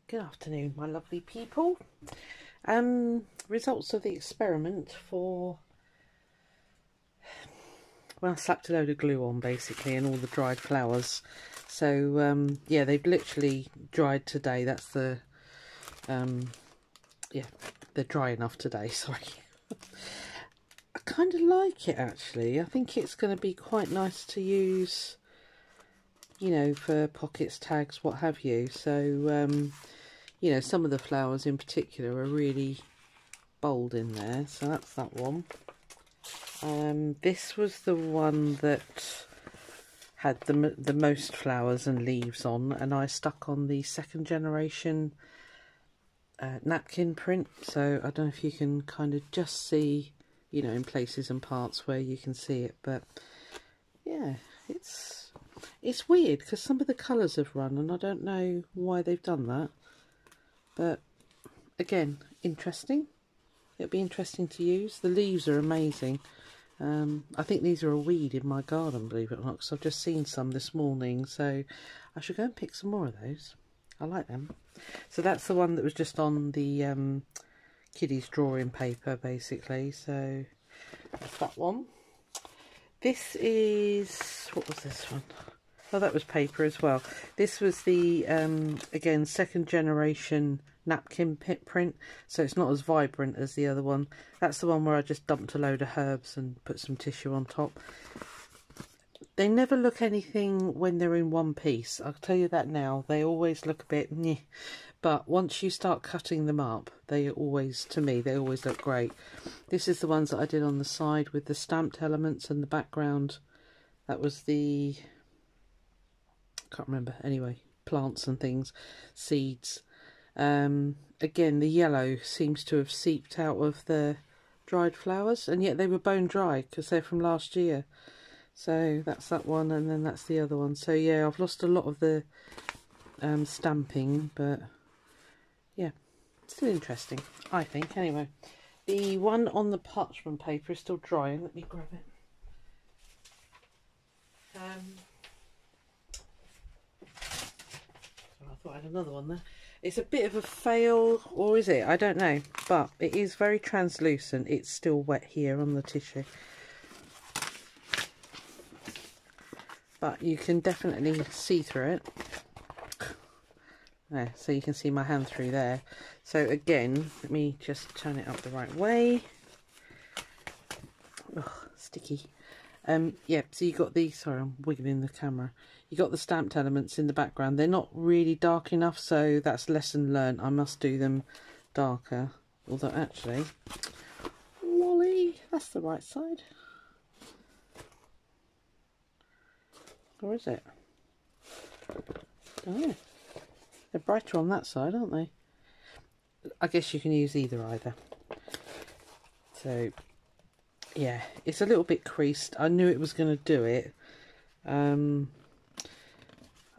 Good afternoon, my lovely people. Results of the experiment for when I slapped a load of glue on basically and all the dried flowers. So yeah, they've literally dried today. That's the yeah, they're dry enough today, sorry. I kind of like it actually. I think it's going to be quite nice to use, you know, for pockets, tags, what have you. So you know, some of the flowers in particular are really bold in there, so that's that one. This was the one that had the most flowers and leaves on, and I stuck on the second generation napkin print. So I don't know if you can kind of just see, you know, in places and parts where you can see it, but yeah, it's weird because some of the colours have run and I don't know why they've done that. But again, interesting. It'll be interesting to use. The leaves are amazing. I think these are a weed in my garden, believe it or not, because I've just seen some this morning. So I should go and pick some more of those. I like them. So that's the one that was just on the kiddies drawing paper, basically. So that's that one. This is, what was this one? Oh, that was paper as well. This was the, again, second generation napkin print, so it's not as vibrant as the other one. That's the one where I just dumped a load of herbs and put some tissue on top. They never look anything when they're in one piece, I'll tell you that now. They always look a bit meh, but once you start cutting them up, they always, to me, they always look great. This is the ones that I did on the side with the stamped elements and the background. That was the, can't remember, anyway, plants and things, seeds. Again, the yellow seems to have seeped out of the dried flowers, and yet they were bone dry because they're from last year. So that's that one, and then that's the other one. So yeah, I've lost a lot of the stamping, but yeah, still interesting, I think. Anyway, the one on the parchment paper is still drying. Let me grab it. I thought I had another one there. It's a bit of a fail, or is it? I don't know, but it is very translucent. It's still wet here on the tissue, but you can definitely see through it. There, so you can see my hand through there. So again, let me just turn it up the right way. Oh, sticky. Yeah, so you got the, sorry, I'm wiggling the camera. You got the stamped elements in the background. They're not really dark enough, so that's lesson learned. I must do them darker. Although actually, Wally, that's the right side. Or is it? Oh yeah, they're brighter on that side, aren't they? I guess you can use either. So yeah, it's a little bit creased. I knew it was going to do it.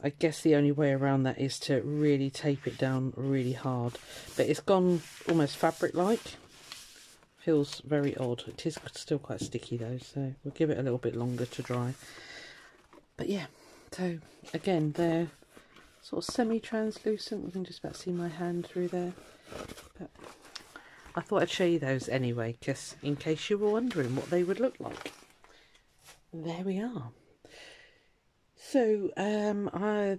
I guess the only way around that is to really tape it down really hard. But it's gone almost fabric-like. Feels very odd. It is still quite sticky though, so we'll give it a little bit longer to dry. But yeah, so again, they're sort of semi-translucent. We can just about see my hand through there. But I thought I'd show you those anyway, just in case you were wondering what they would look like. There we are. So, I don't know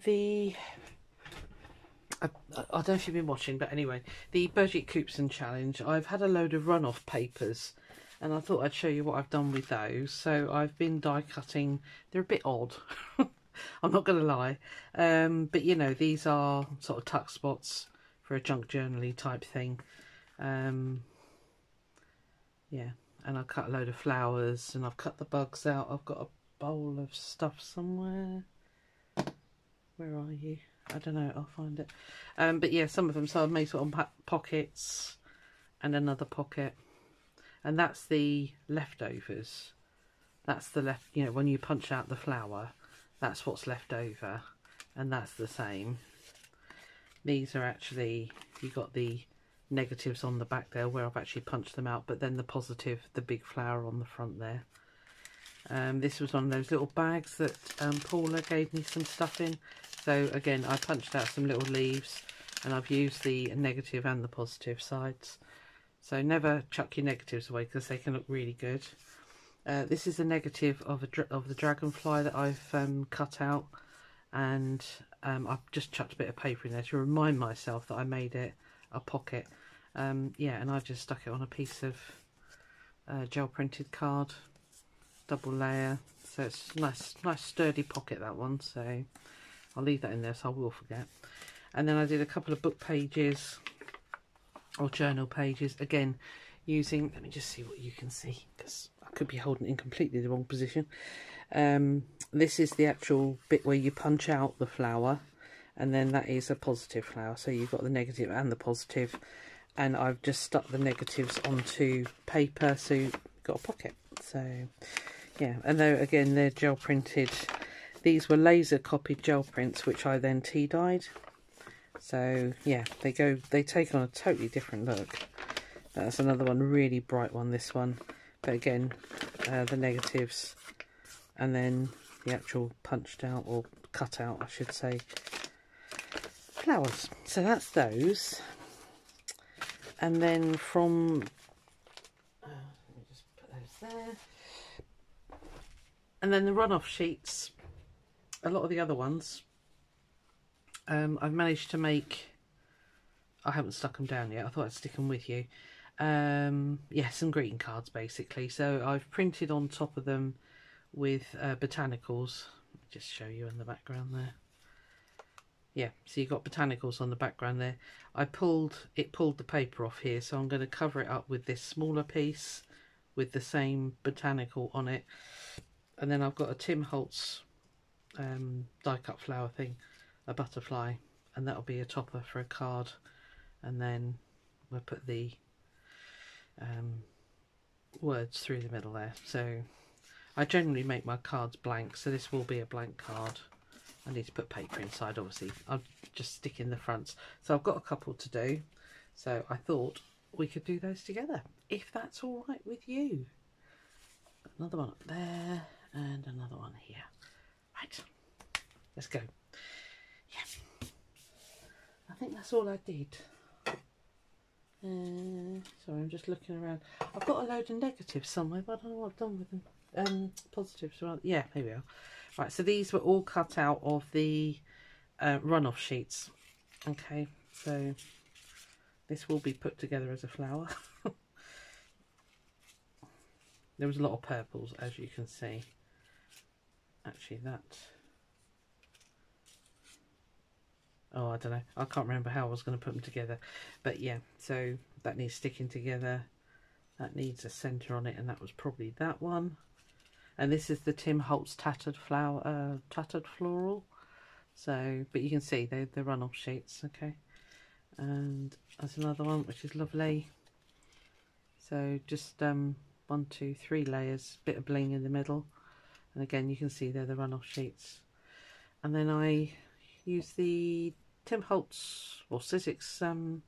if you've been watching, but anyway, the Budget Coupson Challenge, I've had a load of runoff papers, and I thought I'd show you what I've done with those. So I've been die cutting. They're a bit odd, I'm not going to lie, but you know, these are sort of tuck spots for a junk journaly type thing. Yeah, and I've cut a load of flowers, and I've cut the bugs out. I've got a bowl of stuff somewhere. Where are you? I don't know, I'll find it. But yeah, some of them, so I've made sort of pockets and another pocket, and that's the leftovers. That's the you know, when you punch out the flower, that's what's left over, and that's the same. These are actually, you got the negatives on the back there where I've actually punched them out, but then the positive, the big flower on the front there. This was one of those little bags that Paula gave me some stuff in. So again, I punched out some little leaves, and I've used the negative and the positive sides. So never chuck your negatives away because they can look really good. This is a negative of the dragonfly that I've cut out, and I've just chucked a bit of paper in there to remind myself that I made it a pocket. Yeah, and I just stuck it on a piece of gel printed card, double layer, so it's nice sturdy pocket, that one. So I'll leave that in there so I will forget. And then I did a couple of book pages or journal pages, again using, let me just see what you can see because I could be holding it in completely the wrong position. This is the actual bit where you punch out the flower, and then that is a positive flower, so you've got the negative and the positive, and I've just stuck the negatives onto paper so you've got a pocket. So yeah, and they're gel printed. These were laser copied gel prints which I then tea dyed. So yeah, they take on a totally different look. That's another one, really bright one, this one. But again, the negatives and then the actual punched out, or cut out I should say, flowers. So that's those. And then from let me just put those there. And then the runoff sheets, a lot of the other ones I've managed to make. I haven't stuck them down yet, I thought I'd stick them with you. Yeah, some greeting cards basically. So I've printed on top of them with botanicals. Just show you in the background there. Yeah, so you've got botanicals on the background there. It pulled the paper off here, so I'm going to cover it up with this smaller piece with the same botanical on it. And then I've got a Tim Holtz die cut flower thing, a butterfly, and that'll be a topper for a card. And then we'll put the words through the middle there. So I generally make my cards blank, so this will be a blank card. I need to put paper inside, obviously. I'll just stick in the fronts. So I've got a couple to do, so I thought we could do those together, if that's all right with you. Another one up there and another one here. Right, let's go. Yeah, I think that's all I did. Sorry, I'm just looking around. I've got a load of negatives somewhere, but I don't know what I've done with them. Positives, right? Yeah, here we are. Right, so these were all cut out of the runoff sheets. Okay, so this will be put together as a flower. There was a lot of purples, as you can see. Actually, that... Oh, I don't know. I can't remember how I was going to put them together. But yeah, so that needs sticking together. That needs a centre on it, and that was probably that one. And this is the Tim Holtz tattered flower, tattered floral. So, but you can see they're runoff sheets, okay. And that's another one which is lovely. So just 1, 2, 3 layers, bit of bling in the middle. And again, you can see they're the runoff sheets. And then I use the Tim Holtz or Suzieqmakes,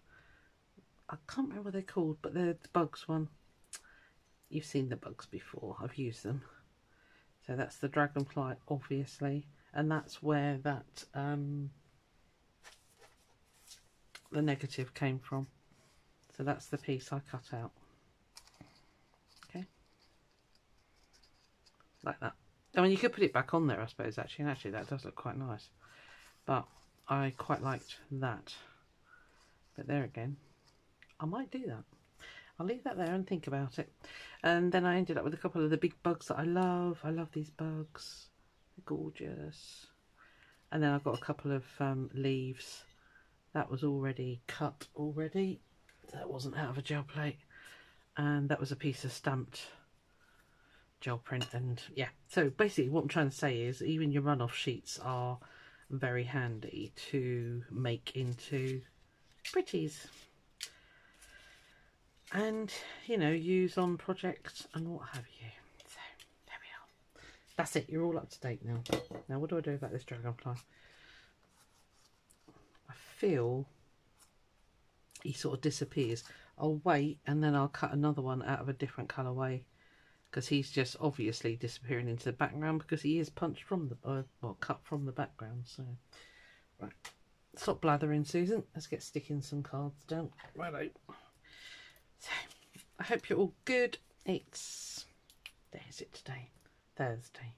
I can't remember what they're called, but they're the bugs one. You've seen the bugs before, I've used them. So that's the dragonfly, obviously, and that's where that the negative came from. So that's the piece I cut out. Okay, like that. I mean, you could put it back on there, I suppose, actually, and actually that does look quite nice. But I quite liked that. But there again, I might do that. I'll leave that there and think about it. And then I ended up with a couple of the big bugs that I love. I love these bugs. They're gorgeous. And then I've got a couple of leaves. That was already cut already. That wasn't out of a gel plate. And that was a piece of stamped gel print. And yeah, so basically what I'm trying to say is even your runoff sheets are very handy to make into pretties. And, you know, use on projects and what have you. So, there we are. That's it. You're all up to date now. Now, what do I do about this dragonfly? I feel he sort of disappears. I'll wait and then I'll cut another one out of a different colourway, because he's just obviously disappearing into the background because he is punched from the, well, cut from the background. So, right. stop blathering, Susan. Let's get sticking some cards down. Righto. So, I hope you're all good. It's, day is it today? Thursday.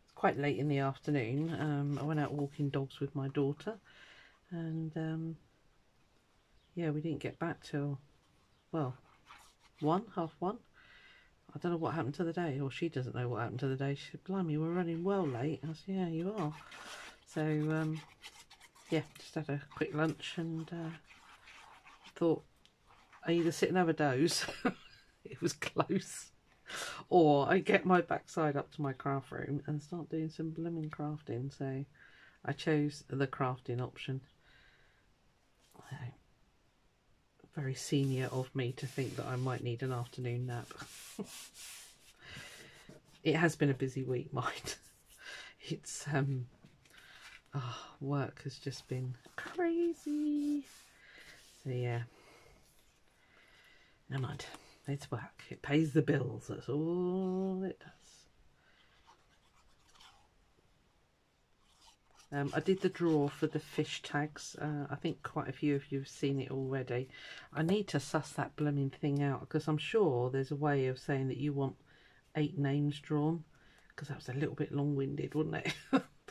It's quite late in the afternoon. I went out walking dogs with my daughter, and yeah, we didn't get back till, well, 1:30. I don't know what happened to the day, or she doesn't know what happened to the day. She said, blimey, we're running well late. I said, yeah, you are. So, yeah, just had a quick lunch and thought I either sit and have a doze, it was close, or I get my backside up to my craft room and start doing some blooming crafting. So I chose the crafting option. Very senior of me to think that I might need an afternoon nap. It has been a busy week, mind. It's work has just been crazy. So yeah, never mind. It's work. It pays the bills. That's all it does. I did the draw for the fish tags. I think quite a few of you have seen it already. I need to suss that blooming thing out, because I'm sure there's a way of saying that you want 8 names drawn, because that was a little bit long-winded, wasn't it?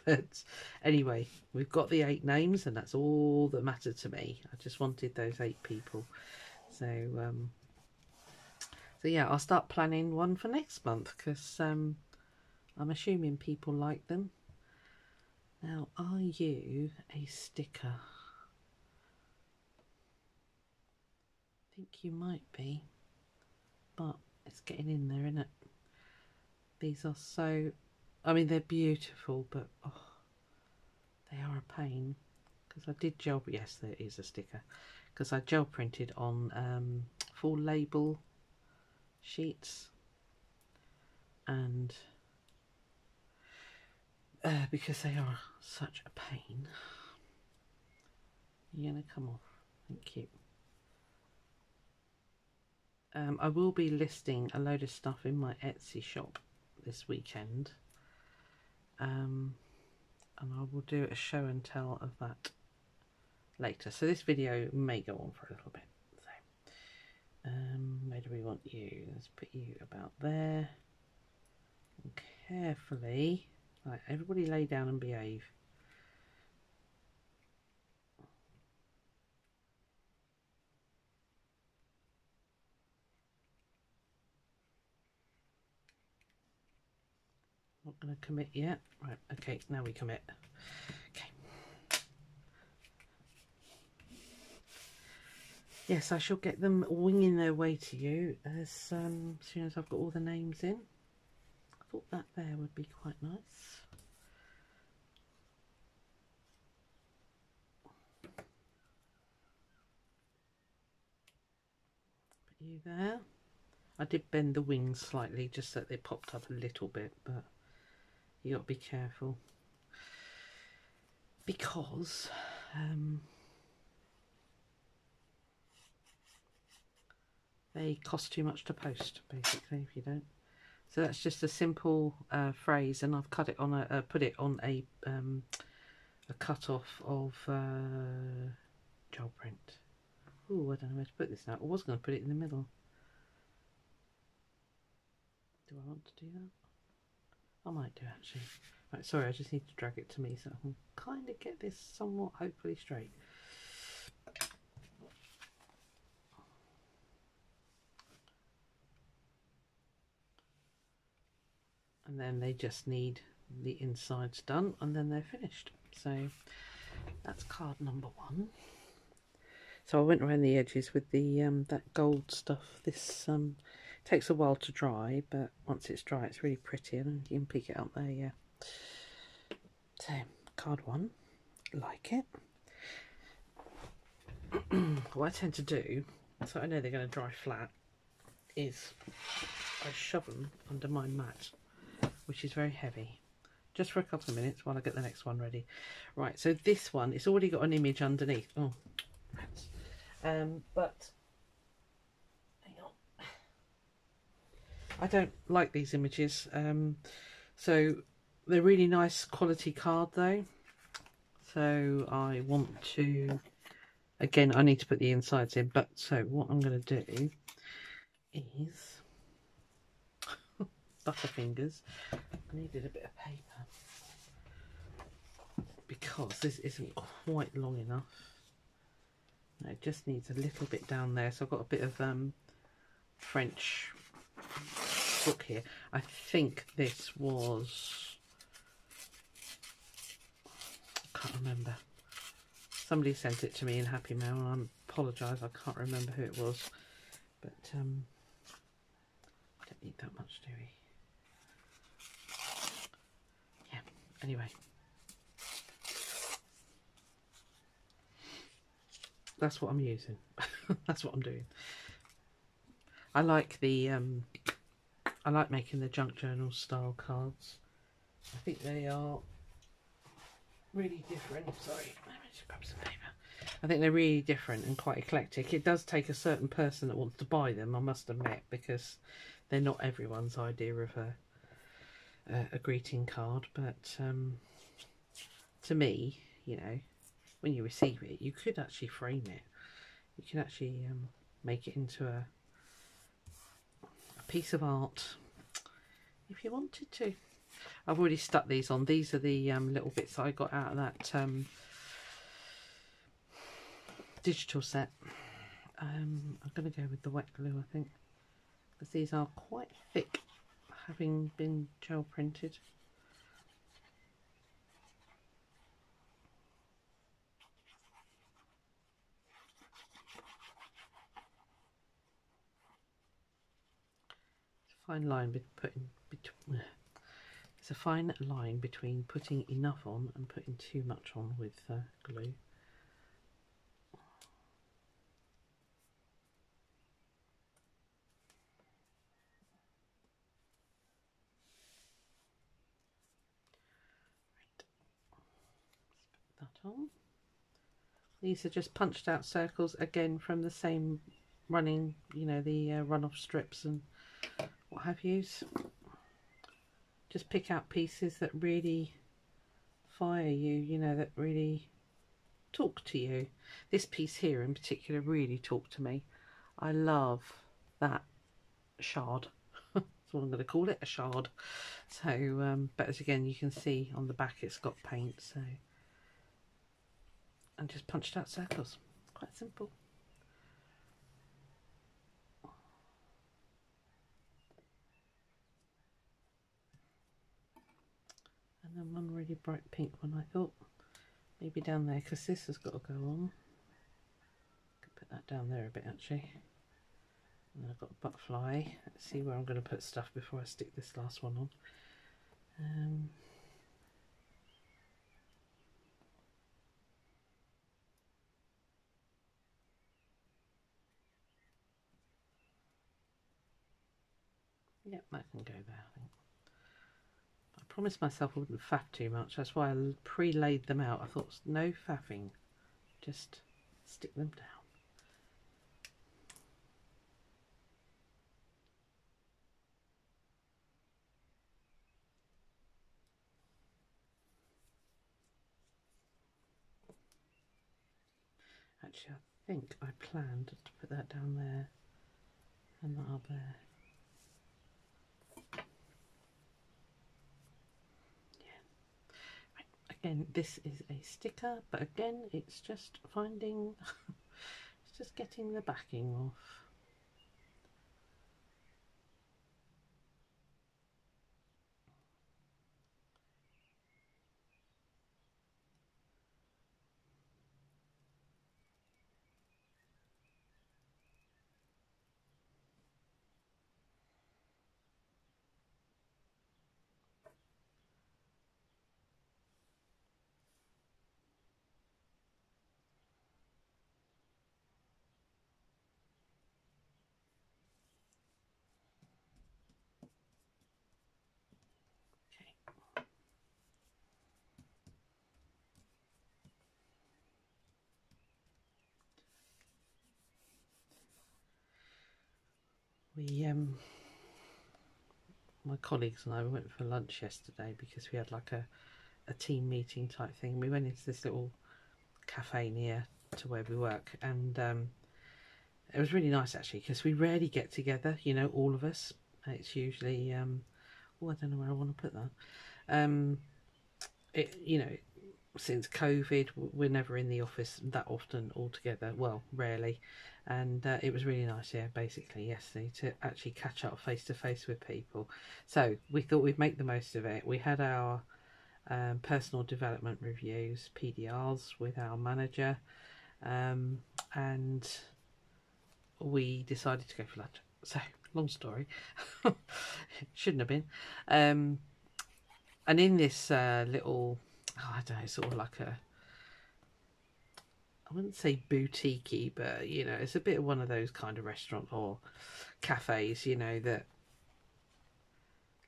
But anyway, we've got the 8 names, and that's all that mattered to me. I just wanted those 8 people. So so yeah, I'll start planning one for next month, because I'm assuming people like them. Now, are you a sticker? I think you might be, but it's getting in there, isn't it? These are so, I mean, they're beautiful, but oh, they are a pain, because I did gel, yes, there is a sticker, because I gel printed on full label sheets, and because they are such a pain, you're going to come off. Thank you. I will be listing a load of stuff in my Etsy shop this weekend, and I will do a show and tell of that later. So this video may go on for a little bit. So, where do we want you? Let's put you about there. And carefully, right, everybody lay down and behave. Not going to commit yet. Right, okay, now we commit. Okay. Yes, I shall get them winging their way to you as soon as I've got all the names in. I thought that there would be quite nice. Put you there. I did bend the wings slightly just so they popped up a little bit, but you got to be careful, because they cost too much to post, basically, if you don't. So that's just a simple phrase, and I've cut it on a put it on a cut off of gel print. Oh, I don't know where to put this now. I was going to put it in the middle. Do I want to do that? I might do, actually. Right, sorry, I just need to drag it to me so I can kind of get this somewhat, hopefully, straight. And then they just need the insides done, and then they're finished. So that's card number 1. So I went around the edges with the that gold stuff. This takes a while to dry, but once it's dry, it's really pretty, and you can pick it up there. Yeah. So card 1, like it. What I tend to do, so I know they're going to dry flat, is I shove them under my mat, which is very heavy, just for a couple of minutes while I get the next one ready. Right, so this one, it's already got an image underneath. Oh, but hang on, I don't like these images. So they're really nice quality card though. So I want to, again, I need to put the insides in, but so what I'm going to do is butterfingers. I needed a bit of paper because this isn't quite long enough. It just needs a little bit down there. So I've got a bit of French book here. I think this was, I can't remember. Somebody sent it to me in Happy Mail, and I apologise, I can't remember who it was. But we don't need that much, do we? Yeah, anyway. That's what I'm using. That's what I'm doing. I like the I like making the junk journal style cards. I think they are really different. Sorry, let me just grab some paper. I think they're really different and quite eclectic. It does take a certain person that wants to buy them, I must admit, because they're not everyone's idea of a greeting card. But to me, you know, when you receive it, you could actually frame it. You can actually make it into a piece of art if you wanted to. I've already stuck these on. These are the little bits I got out of that digital set. I'm going to go with the wet glue, I think, because these are quite thick, having been gel printed. Fine line between there's a fine line between putting enough on and putting too much on with glue. Right. Let's put that on. These are just punched out circles, again from the same running, you know, the run-off strips and what have yous. Just pick out pieces that really fire you, you know, that really talk to you. This piece here in particular really talked to me. I love that shard. That's what I'm going to call it, a shard. So, but as again, you can see on the back it's got paint, so, and just punched out circles. Quite simple. And then one really bright pink one, I thought maybe down there, because this has got to go on. Could put that down there a bit actually. And then I've got a butterfly. Let's see where I'm going to put stuff before I stick this last one on. Yep, that can go there, I think. I promised myself I wouldn't faff too much. That's why I pre-laid them out. I thought, no faffing, just stick them down. Actually, I think I planned to put that down there and that up there. Again, this is a sticker, but again, it's just finding, it's just getting the backing off. We my colleagues and I went for lunch yesterday because we had like a a team meeting type thing. We went into this little cafe near to where we work, and it was really nice actually, because we rarely get together, you know, all of us. It's usually oh, I don't know where I want to put that. You know, since COVID, we're never in the office that often all together. Well, rarely. And it was really nice, yeah, basically yesterday to actually catch up face to face with people. So we thought we'd make the most of it. We had our personal development reviews, PDRs, with our manager, and we decided to go for lunch. So, long story. Shouldn't have been. And in this little, oh, I don't know, sort of like a, I wouldn't say boutique-y, but, you know, it's a bit of one of those kind of restaurant or cafes, you know, that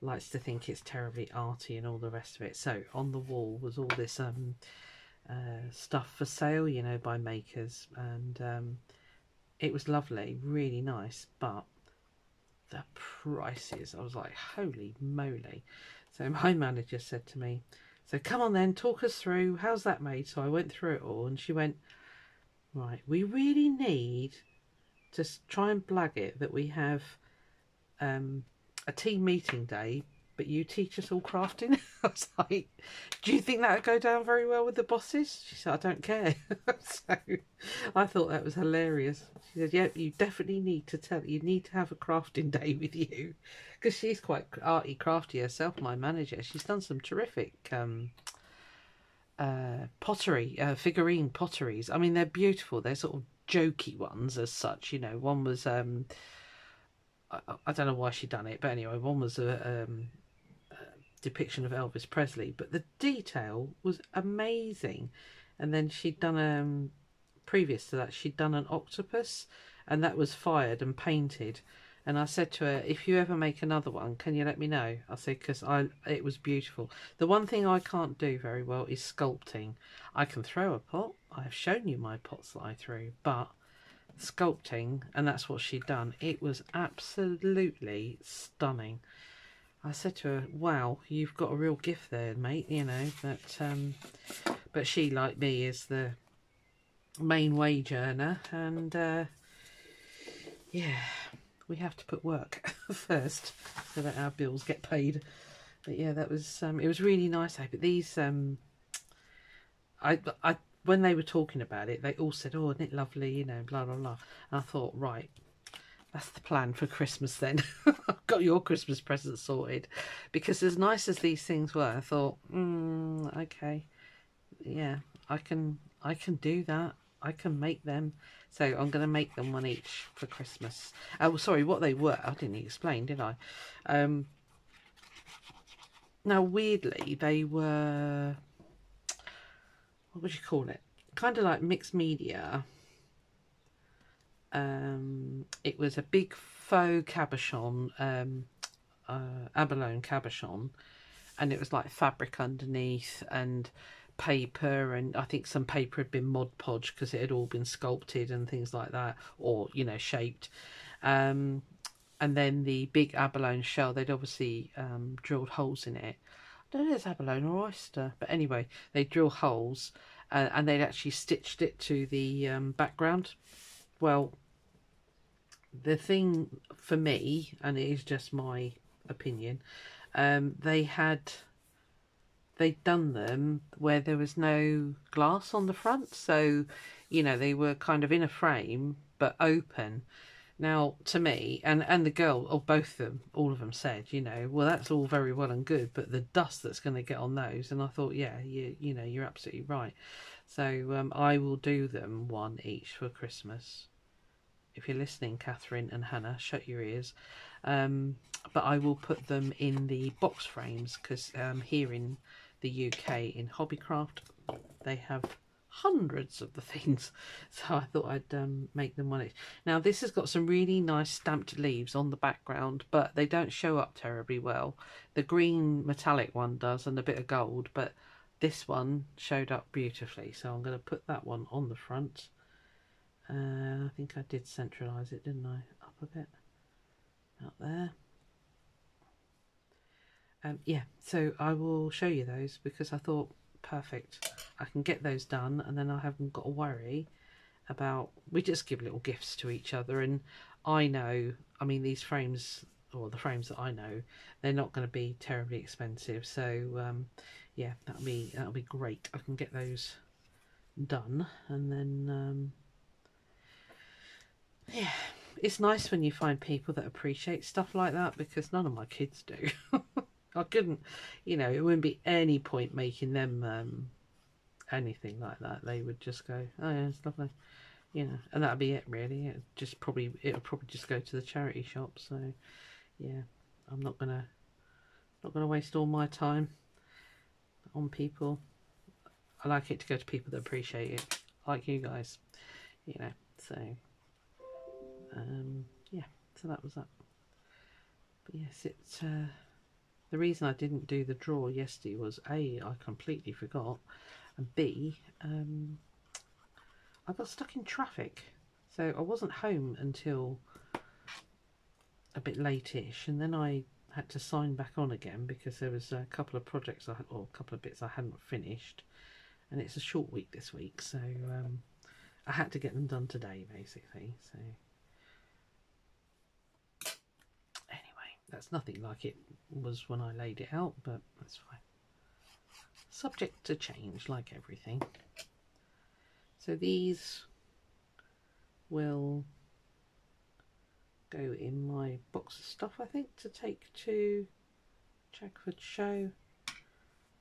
likes to think it's terribly arty and all the rest of it. So on the wall was all this stuff for sale, you know, by makers, and it was lovely, really nice, but the prices, I was like, holy moly. So my manager said to me, so come on then, talk us through, how's that made? So I went through it all, and she went, right, we really need to try and blag it that we have a team meeting day, but you teach us all crafting. I was like, do you think that would go down very well with the bosses? She said, I don't care. So I thought that was hilarious. She said, yeah, you definitely need to you need to have a crafting day with you, because she's quite arty crafty herself, my manager. She's done some terrific pottery, figurine potteries. I mean, they're beautiful. They're sort of jokey ones as such, you know. One was I don't know why she done it, but anyway, one was a depiction of Elvis Presley, but the detail was amazing. And then she'd done previous to that, she'd done an octopus, and that was fired and painted. And I said to her, if you ever make another one, can you let me know? I said, because it was beautiful. The one thing I can't do very well is sculpting. I can throw a pot. I've shown you my pots that I threw, but sculpting, and that's what she'd done. It was absolutely stunning. I said to her, wow, you've got a real gift there, mate, you know. But she, like me, is the main wage earner, and yeah, we have to put work first so that our bills get paid. But yeah, that was it was really nice. But these I when they were talking about it, they all said, oh, isn't it lovely, you know, blah blah blah. And I thought, right, that's the plan for Christmas then. I've got your Christmas present sorted. Because as nice as these things were, I thought, okay, yeah, I can do that. I can make them. So I'm going to make them one each for Christmas. Oh, sorry, what they were, I didn't explain, did I? Now, weirdly, they were, what would you call it? Kind of like mixed media. It was a big faux cabochon, abalone cabochon, and it was like fabric underneath and paper, and I think some paper had been Mod Podge because it had all been sculpted and things like that, or, you know, shaped. And then the big abalone shell, they'd obviously drilled holes in it. I don't know if it's abalone or oyster, but anyway, they drilled holes, and they'd actually stitched it to the background. Well, the thing for me, and it is just my opinion, they'd done them where there was no glass on the front, so, you know, they were kind of in a frame but open. Now, to me, and the girl, or both of them, all of them said, you know, well, that's all very well and good, but the dust that's going to get on those. And I thought, yeah, you know, you're absolutely right. So I will do them one each for Christmas. If you're listening, Catherine and Hannah, shut your ears. But I will put them in the box frames, because here in the UK, in Hobbycraft, they have hundreds of the things. So I thought I'd make them one each. Now, this has got some really nice stamped leaves on the background, but they don't show up terribly well. The green metallic one does, and a bit of gold, but this one showed up beautifully. So I'm going to put that one on the front. I think I did centralise it, didn't I? Up a bit. Out there. Yeah, so I will show you those because I thought, perfect, I can get those done and then I haven't got to worry about, we just give little gifts to each other. And I know, I mean, these frames, or the frames that I know, they're not going to be terribly expensive, so yeah, that'll be great. I can get those done, and then yeah, it's nice when you find people that appreciate stuff like that, because none of my kids do. I couldn't, you know, it wouldn't be any point making them anything like that. They would just go, oh yeah, it's lovely, you know, and that'd be it really. It'll probably just go to the charity shop. So yeah, I'm not gonna waste all my time on people. I like it to go to people that appreciate it, like you guys, you know. So yeah, so that was that. But yes, it's the reason I didn't do the drawer yesterday was A, I completely forgot, and B, I got stuck in traffic, so I wasn't home until a bit late-ish, and then I had to sign back on again because there was a couple of projects or a couple of bits I hadn't finished, and it's a short week this week, so I had to get them done today basically. So anyway, that's nothing like it was when I laid it out, but that's fine. Subject to change, like everything. So these will go in my box of stuff, I think, to take to Chagford Show,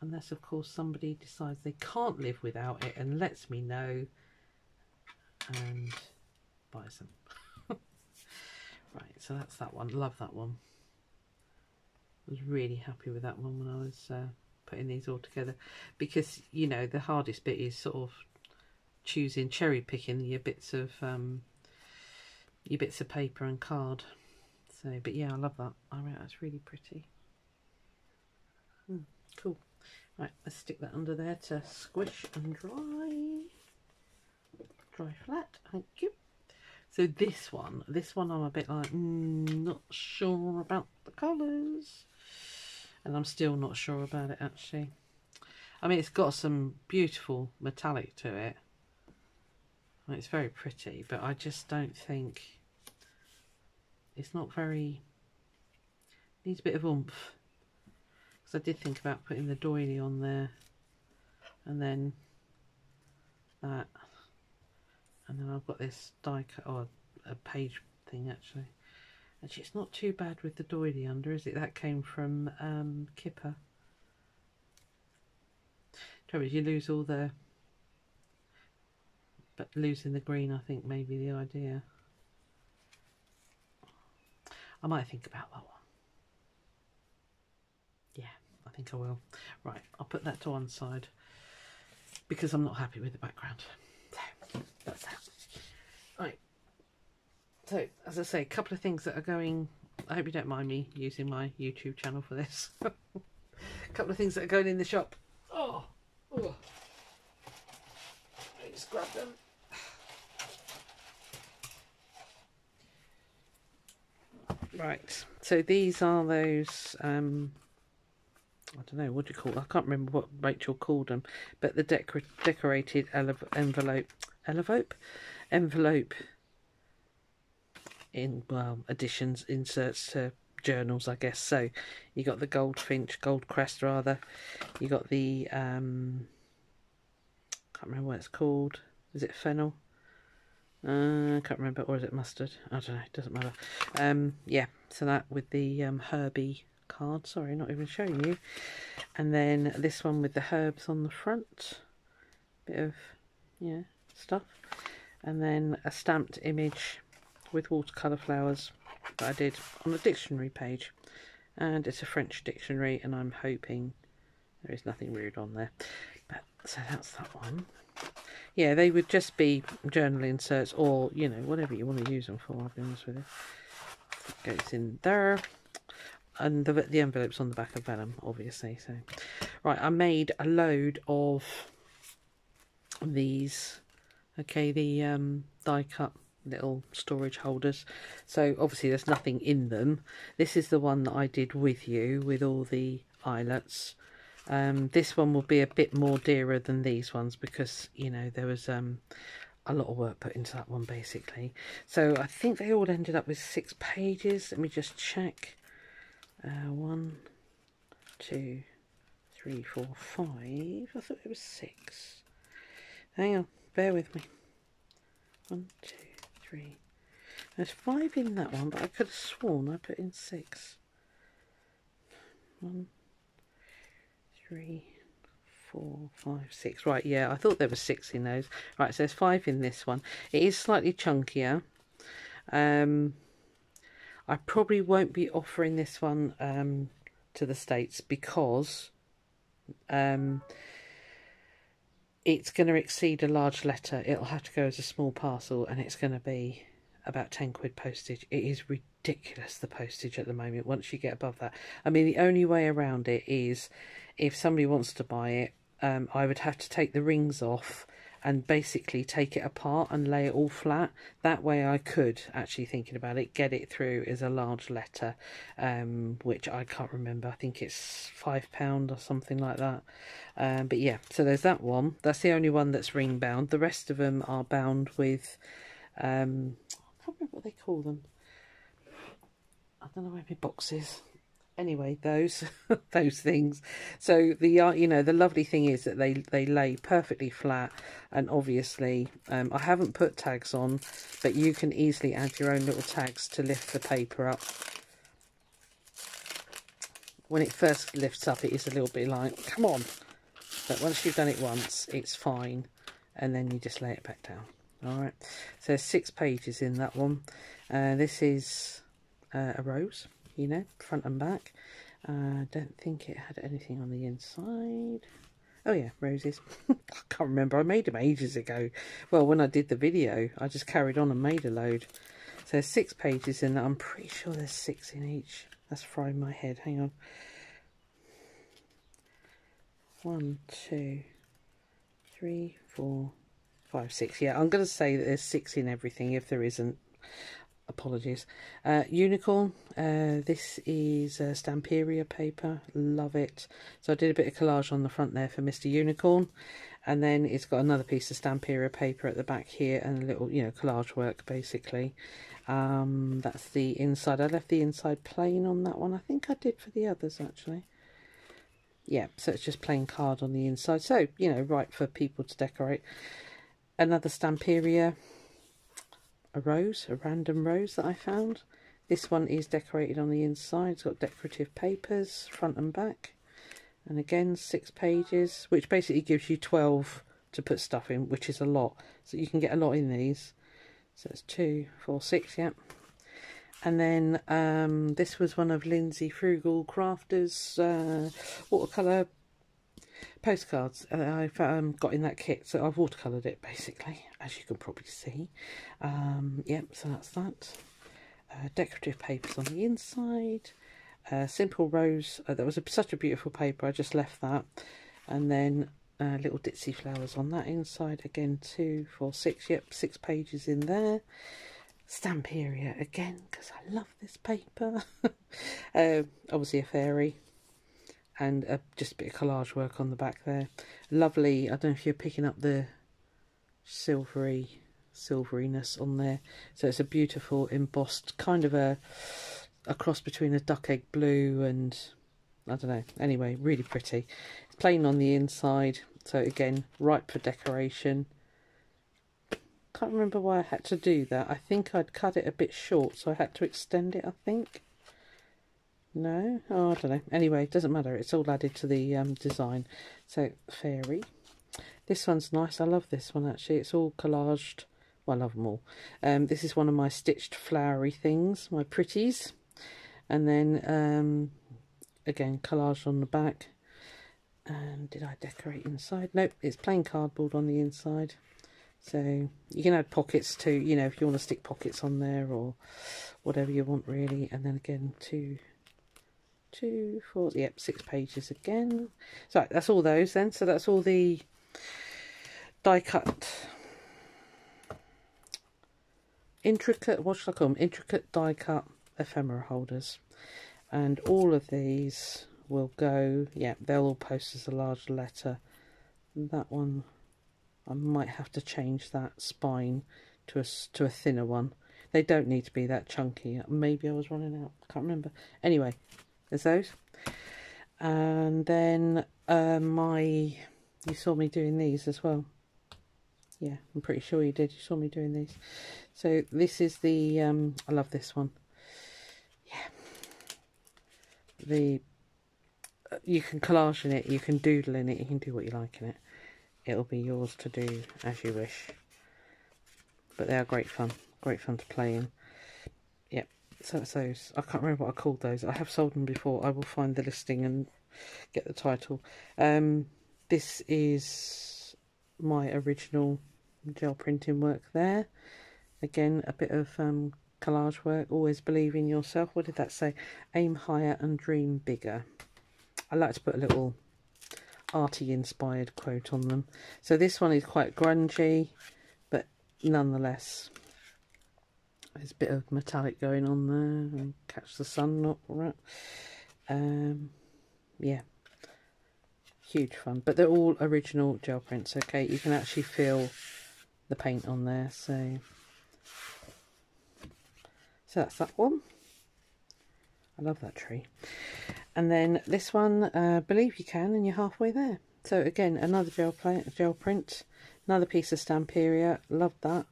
unless of course somebody decides they can't live without it and lets me know and buys them. Right, so that's that one. Love that one. I was really happy with that one when I was putting these all together, because you know the hardest bit is sort of cherry picking your bits of paper and card. So, but yeah, I love that. I mean, that's really pretty. Cool. Right, let's stick that under there to squish and dry flat. Thank you. So this one I'm a bit like not sure about the colours, and I'm still not sure about it actually. I mean, it's got some beautiful metallic to it. I mean, it's very pretty, but I just don't think it's not very, needs a bit of oomph, because I did think about putting the doily on there and then that, and then I've got this die cut, or a page thing actually. Actually, it's not too bad with the doily under, is it? That came from Kipper. Trouble is you lose all the, but losing the green I think may be the idea. I might think about that one. Yeah, I think I will. Right, I'll put that to one side because I'm not happy with the background. So that's that. Right. So as I say, a couple of things that are going. I hope you don't mind me using my YouTube channel for this. A couple of things that are going in the shop. Oh. I just grab them. Right, so these are those, I don't know, what do you call it? I can't remember what Rachel called them, but the decorated envelope in, well, additions, inserts to journals, I guess. So you got the gold crest rather. You got the, can't remember what it's called. Is it fennel? I can't remember, or is it mustard? I don't know, it doesn't matter. Yeah, so that with the Herbie card, sorry, not even showing you. And then this one with the herbs on the front, bit of, yeah, stuff. And then a stamped image with watercolour flowers that I did on a dictionary page. And it's a French dictionary, and I'm hoping there is nothing weird on there. But so that's that one. Yeah, they would just be journal inserts, or, you know, whatever you want to use them for, I'll be honest with you. It goes in there. And the envelope's on the back of vellum, obviously. So, right, I made a load of these. Okay, the die-cut little storage holders. So, obviously, there's nothing in them. This is the one that I did with you, with all the eyelets. This one will be a bit more dearer than these ones because, you know, there was a lot of work put into that one basically. So I think they all ended up with 6 pages. Let me just check. 1, 2, 3, 4, 5. I thought it was 6. Hang on, bear with me. 1, 2, 3. There's 5 in that one, but I could have sworn I put in 6. 1, 3, 4, 5, 6. Right, yeah, I thought there were 6 in those. Right, so there's 5 in this one. It is slightly chunkier. I probably won't be offering this one to the States because it's going to exceed a large letter. It'll have to go as a small parcel and it's going to be about 10 quid postage. It is ridiculous, the postage at the moment, once you get above that. I mean, the only way around it is if somebody wants to buy it, I would have to take the rings off and basically take it apart and lay it all flat. That way I could, actually thinking about it, get it through as a large letter, which I can't remember. I think it's £5 or something like that. But yeah, so there's that one. That's the only one that's ring bound. The rest of them are bound with, I can't remember what they call them. I don't know where my box is. Anyway, those those things. So the you know, the lovely thing is that they lay perfectly flat, and obviously I haven't put tags on, but you can easily add your own little tags to lift the paper up. When it first lifts up, it is a little bit like, come on, but once you've done it once, it's fine, and then you just lay it back down. All right, so there's 6 pages in that one. This is a rose, you know, front and back. I don't think it had anything on the inside. Oh yeah, roses. I can't remember, I made them ages ago. Well, when I did the video, I just carried on and made a load. So there's 6 pages in that. I'm pretty sure there's 6 in each. That's frying my head, hang on. 1, 2, 3, 4, 5, 6. Yeah, I'm going to say that there's 6 in everything. If there isn't, apologies. Unicorn. This is Stamperia paper. Love it. So I did a bit of collage on the front there for Mr. Unicorn, and then it's got another piece of Stamperia paper at the back here, and a little, you know, collage work basically. That's the inside. I left the inside plain on that one. I think I did for the others actually. Yeah, so it's just plain card on the inside. So, you know, right for people to decorate. Another Stamperia. A rose, a random rose that I found. This one is decorated on the inside. It's got decorative papers, front and back. And again, 6 pages, which basically gives you 12 to put stuff in, which is a lot. So you can get a lot in these. So it's 2, 4, 6, yeah. And then this was one of Lindsay Frugal Crafter's watercolour postcards I've got in that kit. So I've watercoloured it basically, as you can probably see. Yep, so that's that. Decorative papers on the inside. Simple rose. That was such a beautiful paper. I just left that. And then little ditzy flowers on that inside. Again, 2, 4, 6. Yep, 6 pages in there. Stamperia again, because I love this paper. Obviously a fairy. And just a bit of collage work on the back there. Lovely. I don't know if you're picking up the silveriness on there. So it's a beautiful embossed, kind of a cross between a duck egg blue and I don't know. Anyway, really pretty. It's plain on the inside. So again, ripe for decoration. Can't remember why I had to do that. I think I'd cut it a bit short, so I had to extend it, I think. No? Oh, I don't know. Anyway, it doesn't matter. It's all added to the design. So, fairy. This one's nice. I love this one, actually. It's all collaged. Well, I love them all. This is one of my stitched flowery things, my pretties. And then, again, collage on the back. And did I decorate inside? Nope, it's plain cardboard on the inside. So, you can add pockets too, you know, if you want to stick pockets on there or whatever you want, really. And then again, 2, 4, yep, 6 pages again. So that's all those then. So that's all the die cut, intricate, what should I call them? Intricate die cut ephemera holders. And all of these will go, yeah, they'll all post as a large letter. That one, I might have to change that spine to a thinner one. They don't need to be that chunky. Maybe I was running out, I can't remember. Anyway, there's those. And then you saw me doing these as well. Yeah, I'm pretty sure you did. You saw me doing these. So this is the, I love this one. Yeah. You can collage in it, you can doodle in it, you can do what you like in it. It'll be yours to do as you wish. But they are great fun to play in. Yep, so that's those. I can't remember what I called those. I have sold them before. I will find the listing and get the title. This is my original gel printing work there. Again, a bit of collage work. Always believe in yourself. What did that say? Aim higher and dream bigger. I like to put a little arty inspired quote on them. So this one is quite grungy, but nonetheless there's a bit of metallic going on there and catch the sun, not right. Yeah, huge fun, but they're all original gel prints. Okay, you can actually feel the paint on there. So that's that one. I love that tree. And then this one, believe you can, and you're halfway there. So again, another gel print, another piece of Stamperia. Love that.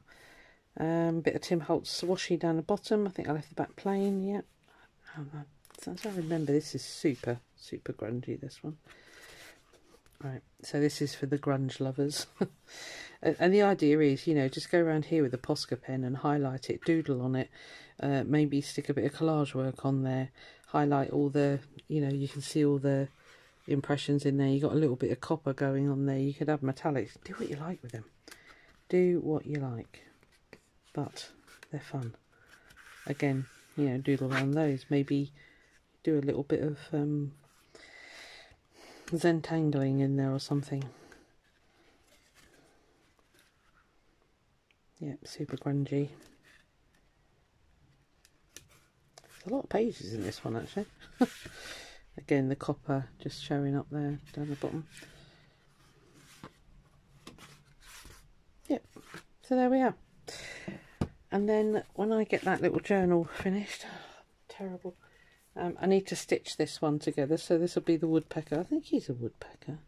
Bit of Tim Holtz washi down the bottom. I think I left the back plain. Yeah. As I remember, this is super grungy, this one. Right, so this is for the grunge lovers. And the idea is, you know, just go around here with a Posca pen and highlight it, doodle on it, maybe stick a bit of collage work on there, highlight all the, you know, you can see all the impressions in there. You got a little bit of copper going on there. You could have metallics. Do what you like with them. Do what you like. But they're fun. Again, you know, doodle around those. Maybe do a little bit of Zentangling in there or something. Yep, super grungy. There's a lot of pages in this one actually. Again, the copper just showing up there down the bottom. Yep, so there we are. And then when I get that little journal finished, terrible, I need to stitch this one together. So this will be the woodpecker. I think he's a woodpecker.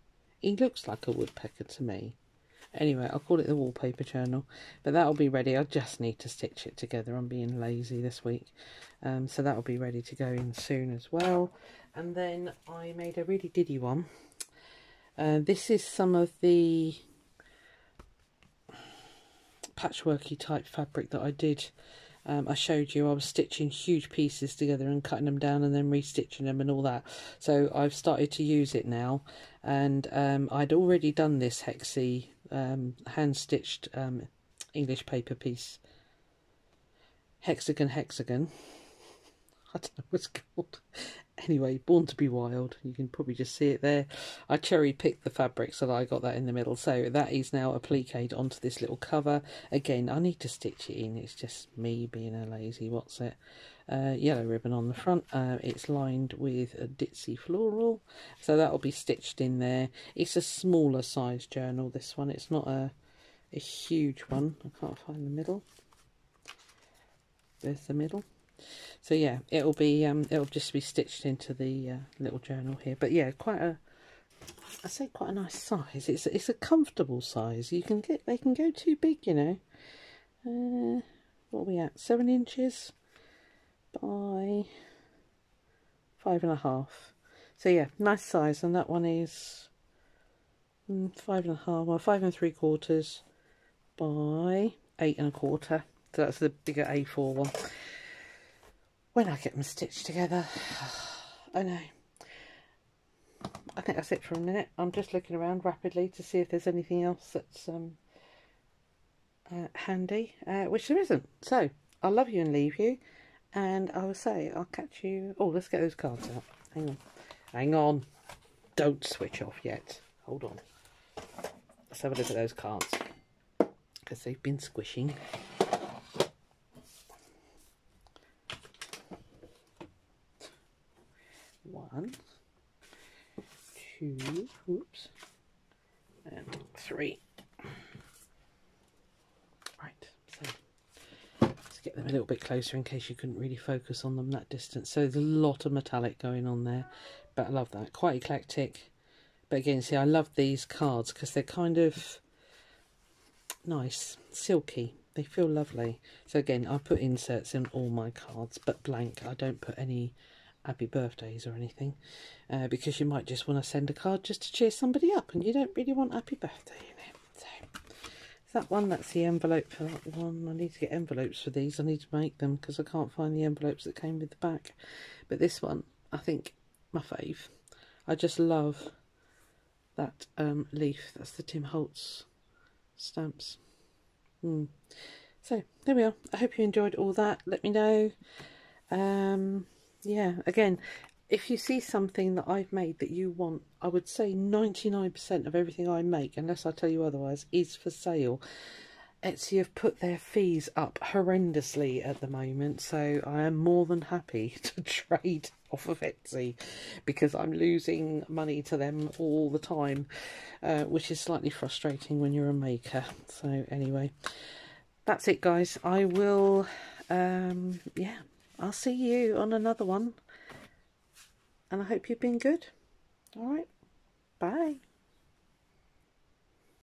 He looks like a woodpecker to me. Anyway, I'll call it the wallpaper journal. But that'll be ready. I just need to stitch it together. I'm being lazy this week. So that'll be ready to go in soon as well. And then I made a really diddy one. This is some of the patchworky type fabric that I did. I showed you I was stitching huge pieces together and cutting them down and then restitching them and all that. So I've started to use it now, and I'd already done this hexy hand stitched English paper piece, hexagon. I don't know what it's called. Anyway, Born to be Wild. You can probably just see it there. I cherry picked the fabric so that I got that in the middle. So that is now appliqued onto this little cover. Again, I need to stitch it in. It's just me being a lazy what's it. Yellow ribbon on the front. It's lined with a ditzy floral. So that'll be stitched in there. It's a smaller size journal, this one. It's not a huge one. I can't find the middle. There's the middle. So yeah, it'll just be stitched into the little journal here. But yeah, I say quite a nice size. It's a comfortable size. They can go too big, you know. What are we at? 7 inches by 5.5. So yeah, nice size. And that one is 5.5, well, 5 3/4 by 8 1/4. So that's the bigger A4 one. When I get them stitched together, I know. I think that's it for a minute. I'm just looking around rapidly to see if there's anything else that's handy, which there isn't. So I'll love you and leave you, and I will say I'll catch you. Oh, let's get those cards out. Hang on. Don't switch off yet. Hold on. Let's have a look at those cards because they've been squishing. One, 2, oops, and 3. Right, so let's get them a little bit closer in case you couldn't really focus on them that distance. So there's a lot of metallic going on there, but I love that. Quite eclectic. But again, see, I love these cards because they're kind of nice, silky. They feel lovely. So again, I put inserts in all my cards, but blank. I don't put any happy birthdays or anything, because you might just want to send a card just to cheer somebody up, and you don't really want happy birthday in it. So that one, that's the envelope for that one. I need to get envelopes for these. I need to make them because I can't find the envelopes that came with the back. But this one, I think, my fave. I just love that leaf. That's the Tim Holtz stamps. So there we are. I hope you enjoyed all that. Let me know. Yeah, again, if you see something that I've made that you want, I would say 99% of everything I make, unless I tell you otherwise, is for sale. Etsy have put their fees up horrendously at the moment, so I am more than happy to trade off of Etsy because I'm losing money to them all the time, which is slightly frustrating when you're a maker. So anyway, that's it, guys. I will, yeah, I'll see you on another one, and I hope you've been good. All right, bye.